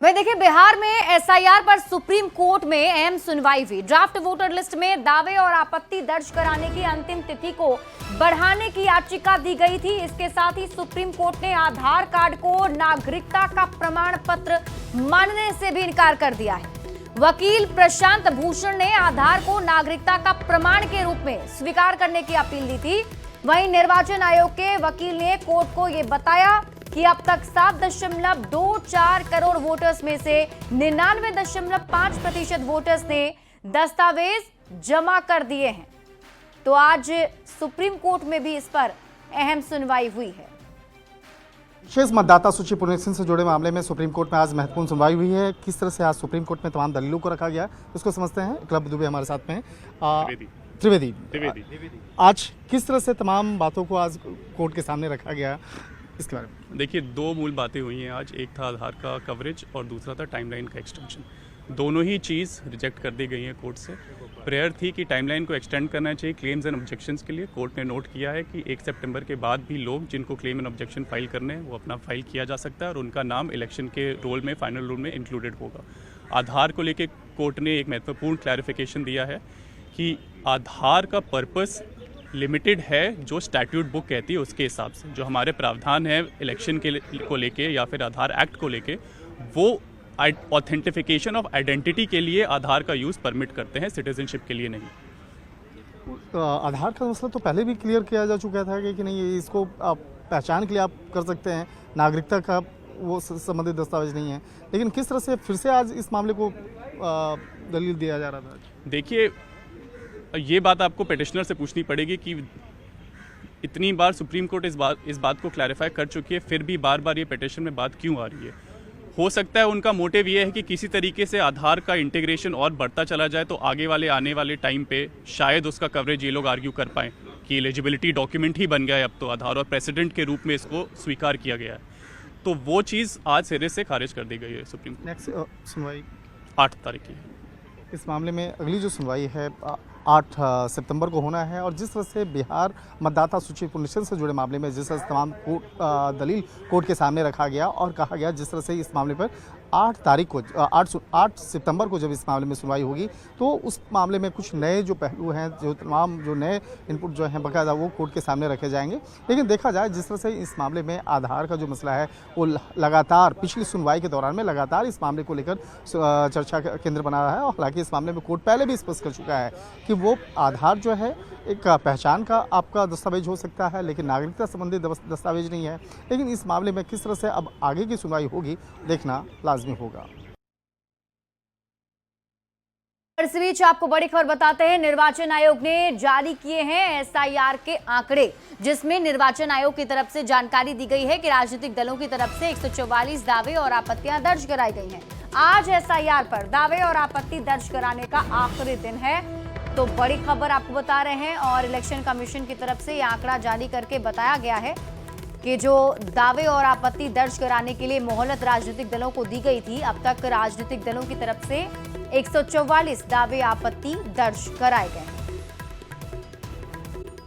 वहीं देखिए, बिहार में एसआईआर पर सुप्रीम कोर्ट में अहम सुनवाई हुई। ड्राफ्ट वोटर लिस्ट में दावे और आपत्ति दर्ज कराने की अंतिम तिथि को बढ़ाने की याचिका दी गई थी। इसके साथ ही सुप्रीम कोर्ट ने आधार कार्ड को नागरिकता का प्रमाण पत्र मानने से भी इनकार कर दिया है। वकील प्रशांत भूषण ने आधार को नागरिकता का प्रमाण के रूप में स्वीकार करने की अपील दी थी। वहीं निर्वाचन आयोग के वकील ने कोर्ट को यह बताया कि अब तक 7.24 करोड़ वोटर्स में से 99.5% वोटर्स ने दस्तावेज जमा कर दिए हैं। तो आज सुप्रीम कोर्ट में भी इस पर अहम सुनवाई हुई है। विशेष मतदाता सूची पुनरीक्षण से जुड़े मामले में सुप्रीम कोर्ट में आज महत्वपूर्ण सुनवाई हुई है। किस तरह से आज सुप्रीम कोर्ट में तमाम दलीलों को रखा गया उसको समझते हैं। क्लब दुबे हमारे साथ में त्रिवेदी आज किस तरह से तमाम बातों को आज कोर्ट के सामने रखा गया, इसके बारे में देखिए, दो मूल बातें हुई हैं आज। एक था आधार का कवरेज और दूसरा था टाइमलाइन का एक्सटेंशन। दोनों ही चीज़ रिजेक्ट कर दी गई हैं कोर्ट से। प्रेयर थी कि टाइमलाइन को एक्सटेंड करना चाहिए क्लेम्स एंड ऑब्जेक्शंस के लिए। कोर्ट ने नोट किया है कि 1 सितंबर के बाद भी लोग जिनको क्लेम एंड ऑब्जेक्शन फाइल करने हैं वो अपना फाइल किया जा सकता है और उनका नाम इलेक्शन के रोल में, फाइनल रोल में इंक्लूडेड होगा। आधार को लेकर कोर्ट ने एक महत्वपूर्ण क्लैरिफिकेशन दिया है कि आधार का पर्पस लिमिटेड है जो स्टैट्यूट बुक कहती है उसके हिसाब से। जो हमारे प्रावधान है इलेक्शन को लेके या फिर आधार एक्ट को लेके, वो ऑथेंटिफिकेशन ऑफ आइडेंटिटी के लिए आधार का यूज़ परमिट करते हैं, सिटीजनशिप के लिए नहीं। आधार का मसला तो पहले भी क्लियर किया जा चुका था कि नहीं, इसको पहचान के लिए आप कर सकते हैं, नागरिकता का वो संबंधित दस्तावेज नहीं है। लेकिन किस तरह से फिर से आज इस मामले को दलील दिया जा रहा था? देखिए, ये बात आपको पिटिशनर से पूछनी पड़ेगी कि इतनी बार सुप्रीम कोर्ट इस बात को क्लैरिफाई कर चुकी है, फिर भी बार बार ये पिटिशन में बात क्यों आ रही है। हो सकता है उनका मोटिव ये है कि किसी तरीके से आधार का इंटीग्रेशन और बढ़ता चला जाए तो आने वाले टाइम पे शायद उसका कवरेज ये लोग आर्ग्यू कर पाएँ कि एलिजिबिलिटी डॉक्यूमेंट ही बन गया है अब तो आधार, और प्रेसिडेंट के रूप में इसको स्वीकार किया गया है। तो वो चीज़ आज सिरे से खारिज कर दी गई है सुप्रीम कोर्ट। नेक्स्ट सुनवाई 8 तारीख की है। इस मामले में अगली जो सुनवाई है 8 सितंबर को होना है। और जिस तरह से बिहार मतदाता सूची पुनरीक्षण से जुड़े मामले में जिस तरह से तमाम दलील कोर्ट के सामने रखा गया और कहा गया, जिस तरह से इस मामले पर 8 सितंबर को जब इस मामले में सुनवाई होगी तो उस मामले में कुछ नए जो पहलू हैं, जो नए इनपुट जो हैं बकायदा वो कोर्ट के सामने रखे जाएंगे। लेकिन देखा जाए जिस तरह से इस मामले में आधार का जो मसला है वो लगातार पिछली सुनवाई के दौरान में लगातार इस मामले को लेकर चर्चा का केंद्र बना रहा है। और हालांकि इस मामले में कोर्ट पहले भी स्पष्ट कर चुका है कि वो आधार जो है एक पहचान का आपका दस्तावेज हो सकता है, लेकिन नागरिकता संबंधी दस्तावेज नहीं है। लेकिन इस मामले में किस तरह से अब आगे की सुनवाई होगी देखना लाजमी होगा। इस बीच आपको बड़ी खबर बताते हैं, निर्वाचन आयोग ने जारी किए हैं एसआईआर के आंकड़े, जिसमें निर्वाचन आयोग की तरफ से जानकारी दी गई है कि राजनीतिक दलों की तरफ से 144 दावे और आपत्तियां दर्ज कराई गई हैं। आज एसआईआर पर दावे और आपत्ति दर्ज कराने का आखिरी दिन है। तो बड़ी खबर आपको बता रहे हैं, और इलेक्शन कमीशन की तरफ से यह आंकड़ा जारी करके बताया गया है कि जो दावे और आपत्ति दर्ज कराने के लिए मोहलत राजनीतिक दलों को दी गई थी, अब तक राजनीतिक दलों की तरफ से 144 दावे आपत्ति दर्ज कराए गए हैं।